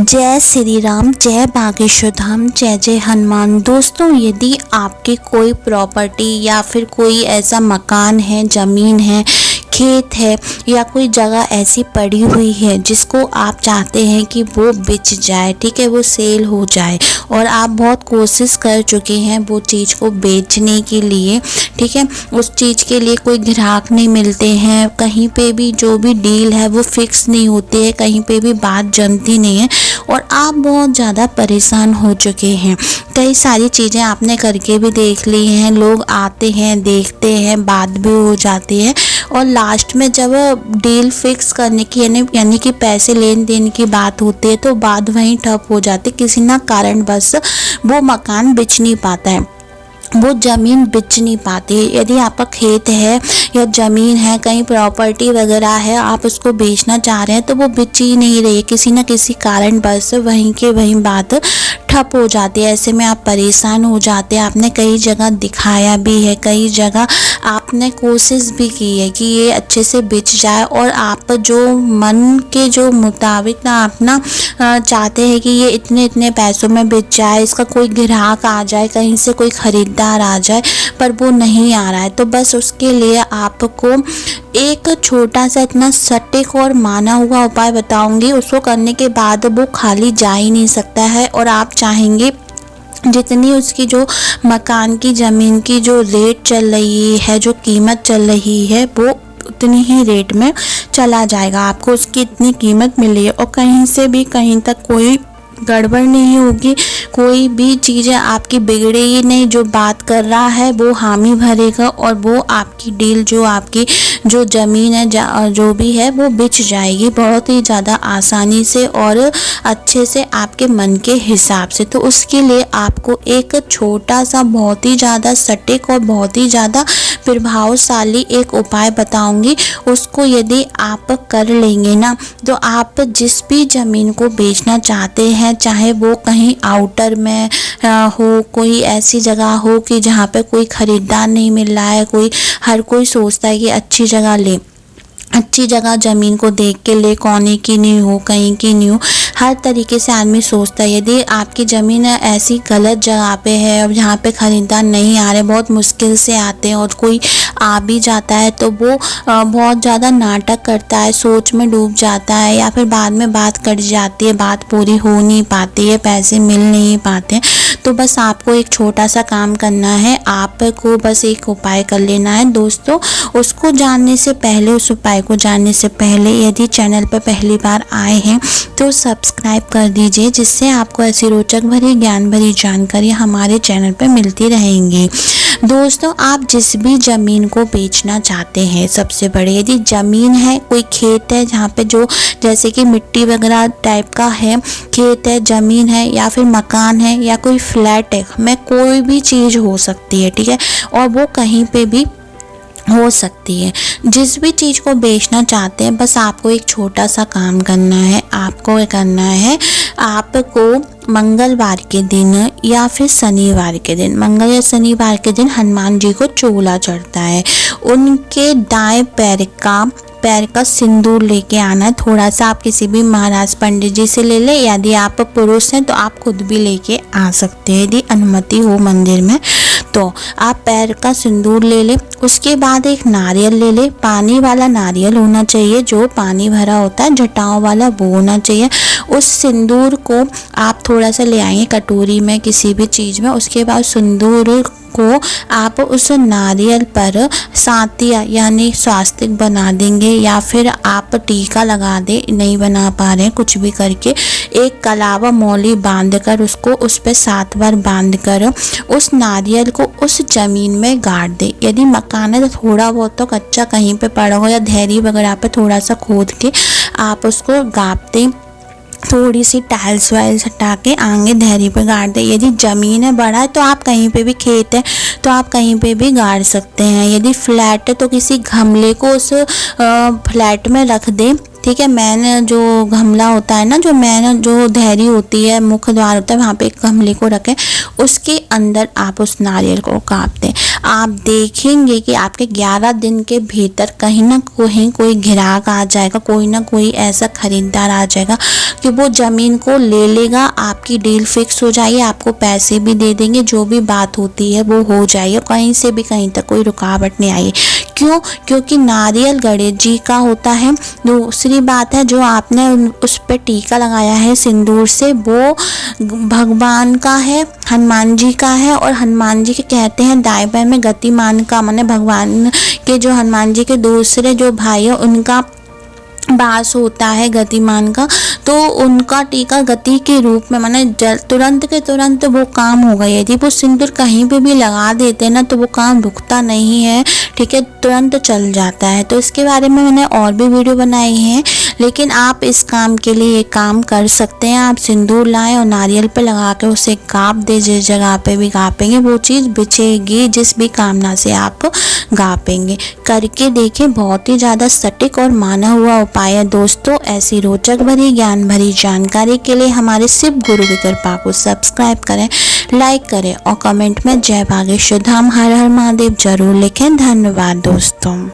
जय श्री राम, जय बागेश्वर धाम, जय जय हनुमान। दोस्तों, यदि आपकी कोई प्रॉपर्टी या फिर कोई ऐसा मकान है, ज़मीन है, खेत है या कोई जगह ऐसी पड़ी हुई है जिसको आप चाहते हैं कि वो बिक जाए, ठीक है, वो सेल हो जाए और आप बहुत कोशिश कर चुके हैं वो चीज़ को बेचने के लिए, ठीक है, उस चीज़ के लिए कोई ग्राहक नहीं मिलते हैं, कहीं पे भी जो भी डील है वो फिक्स नहीं होती है, कहीं पे भी बात जमती नहीं है और आप बहुत ज़्यादा परेशान हो चुके हैं। कई सारी चीज़ें आपने करके भी देख ली हैं, लोग आते हैं, देखते हैं, बात भी हो जाती है और लास्ट में जब डील फिक्स करने की यानी कि पैसे लेन देन की बात होती है तो बात वहीं ठप हो जाती है। किसी ना कारण बस वो मकान बेच नहीं पाता है, वो ज़मीन बेच नहीं पाती। यदि आपका खेत है या ज़मीन है, कहीं प्रॉपर्टी वगैरह है, आप उसको बेचना चाह रहे हैं तो वो बेच ही नहीं रही है, किसी न किसी कारण बस वहीं के वहीं बात ठप हो जाती है। ऐसे में आप परेशान हो जाते हैं। आपने कई जगह दिखाया भी है, कई जगह आपने कोशिश भी की है कि ये अच्छे से बिक जाए और आप जो मन के जो मुताबिक ना आप ना चाहते हैं कि ये इतने इतने पैसों में बिक जाए, इसका कोई ग्राहक आ जाए, कहीं से कोई खरीदार आ जाए, पर वो नहीं आ रहा है। तो बस उसके लिए आपको एक छोटा सा इतना सटीक और माना हुआ उपाय बताऊंगी। उसको करने के बाद वो खाली जा ही नहीं सकता है और आप चाहेंगे जितनी उसकी जो मकान की ज़मीन की जो रेट चल रही है, जो कीमत चल रही है, वो उतनी ही रेट में चला जाएगा। आपको उसकी इतनी कीमत मिली है और कहीं से भी कहीं तक कोई गड़बड़ नहीं होगी, कोई भी चीज़ें आपकी बिगड़ेगी नहीं। जो बात कर रहा है वो हामी भरेगा और वो आपकी डील, जो आपकी जो ज़मीन है, जो भी है, वो बिक जाएगी बहुत ही ज़्यादा आसानी से और अच्छे से आपके मन के हिसाब से। तो उसके लिए आपको एक छोटा सा बहुत ही ज़्यादा सटीक और बहुत ही ज़्यादा प्रभावशाली एक उपाय बताऊंगी। उसको यदि आप कर लेंगे ना तो आप जिस भी ज़मीन को बेचना चाहते हैं, चाहे वो कहीं आउटर में हो, कोई ऐसी जगह हो कि जहाँ पे कोई खरीदार नहीं मिल रहा है, हर कोई सोचता है कि अच्छी जगह ले, अच्छी जगह ज़मीन को देख के ले, कोने की नहीं हो, कहीं की नहीं हो, हर तरीके से आदमी सोचता है। यदि आपकी ज़मीन ऐसी गलत जगह पे है और जहाँ पे ख़रीदार नहीं आ रहे, बहुत मुश्किल से आते हैं और कोई आ भी जाता है तो वो बहुत ज़्यादा नाटक करता है, सोच में डूब जाता है या फिर बाद में बात कट जाती है, बात पूरी हो नहीं पाती है, पैसे मिल नहीं पाते। तो बस आपको एक छोटा सा काम करना है, आपको बस एक उपाय कर लेना है। दोस्तों, उसको जानने से पहले, उस उपाय को जानने से पहले यदि चैनल पर पहली बार आए हैं तो सब्सक्राइब कर दीजिए, जिससे आपको ऐसी रोचक भरी, ज्ञान भरी जानकारी हमारे चैनल पर मिलती रहेंगी। दोस्तों, आप जिस भी ज़मीन को बेचना चाहते हैं, सबसे बड़े यदि ज़मीन है, कोई खेत है जहाँ पे जो जैसे कि मिट्टी वगैरह टाइप का है, खेत है, ज़मीन है या फिर मकान है या कोई फ्लैट है, में कोई भी चीज़ हो सकती है, ठीक है, और वो कहीं पे भी हो सकती है। जिस भी चीज़ को बेचना चाहते हैं, बस आपको एक छोटा सा काम करना है। आपको करना है, आपको मंगलवार के दिन या फिर शनिवार के दिन, मंगल या शनिवार के दिन हनुमान जी को चोला चढ़ता है, उनके दाएं पैर का सिंदूर लेके आना है। थोड़ा सा आप किसी भी महाराज पंडित जी से ले ले, यदि आप पुरुष हैं तो आप खुद भी लेके आ सकते हैं, यदि अनुमति हो मंदिर में तो आप पैर का सिंदूर ले ले। उसके बाद एक नारियल ले ले, पानी वाला नारियल होना चाहिए, जो पानी भरा होता है, जटाओं वाला, वो होना चाहिए। उस सिंदूर को आप थोड़ा सा ले आएंगे कटोरी में, किसी भी चीज़ में। उसके बाद सिंदूर को आप उस नारियल पर सातिया यानी स्वास्तिक बना देंगे या फिर आप टीका लगा दे, नहीं बना पा रहे कुछ भी करके, एक कलावा मौली बांधकर उसको उस पर 7 बार बांधकर उस नारियल को उस ज़मीन में गाड़ दे। यदि मकान है तो थोड़ा बहुत तो कच्चा कहीं पे पड़ा हो या धैर्य वगैरह पे थोड़ा सा खोद के आप उसको गाप दें, थोड़ी सी टाइल्स वाइल्स हटा के आगे धैर्य पे गाड़ दे। यदि ज़मीन है, बड़ा है, तो आप कहीं पे भी, खेत है तो आप कहीं पे भी गाड़ सकते हैं। यदि फ्लैट है तो किसी गमले को उस फ्लैट में रख दें, ठीक है। मैन जो गमला होता है ना, जो मैन जो धैर्य होती है, मुख्य द्वार होता है, वहाँ पे एक गमले को रखें, उसके अंदर आप उस नारियल को काट दें। आप देखेंगे कि आपके 11 दिन के भीतर कहीं ना कहीं कोई ग्राहक आ जाएगा, कोई ना कोई ऐसा खरीदार आ जाएगा कि वो ज़मीन को ले लेगा, आपकी डील फिक्स हो जाएगी, आपको पैसे भी दे देंगे, जो भी बात होती है वो हो जाएगी, कहीं से भी कहीं तक कोई रुकावट नहीं आएगी। क्यों? क्योंकि नारियल गणेश जी का होता है। दूसरी बात है, जो आपने उस पर टीका लगाया है सिंदूर से, वो भगवान का है, हनुमान जी का है। और हनुमान जी के कहते हैं दाएं पैर में गतिमान का, माने भगवान के जो हनुमान जी के दूसरे जो भाई है उनका बास होता है गतिमान का, तो उनका टीका गति के रूप में, माने तुरंत के तुरंत वो काम होगा। यदि वो सिंदूर कहीं पे भी लगा देते हैं ना तो वो काम रुकता नहीं है, ठीक है, तुरंत चल जाता है। तो इसके बारे में मैंने और भी वीडियो बनाई है, लेकिन आप इस काम के लिए ये काम कर सकते हैं। आप सिंदूर लाएं और नारियल पे लगा के उसे गाप दे, जिस जगह पे भी गापेंगे वो चीज़ बिछेगी, जिस भी कामना से आप गापेंगे। करके देखें, बहुत ही ज़्यादा सटीक और माना हुआ उपाय है दोस्तों। ऐसी रोचक भरी ज्ञान भरी जानकारी के लिए हमारे शिव गुरु की कृपा को सब्सक्राइब करें, लाइक करें और कमेंट में जय बागेश्वर धाम हर हर महादेव जरूर लिखें। धन्यवाद दोस्तों।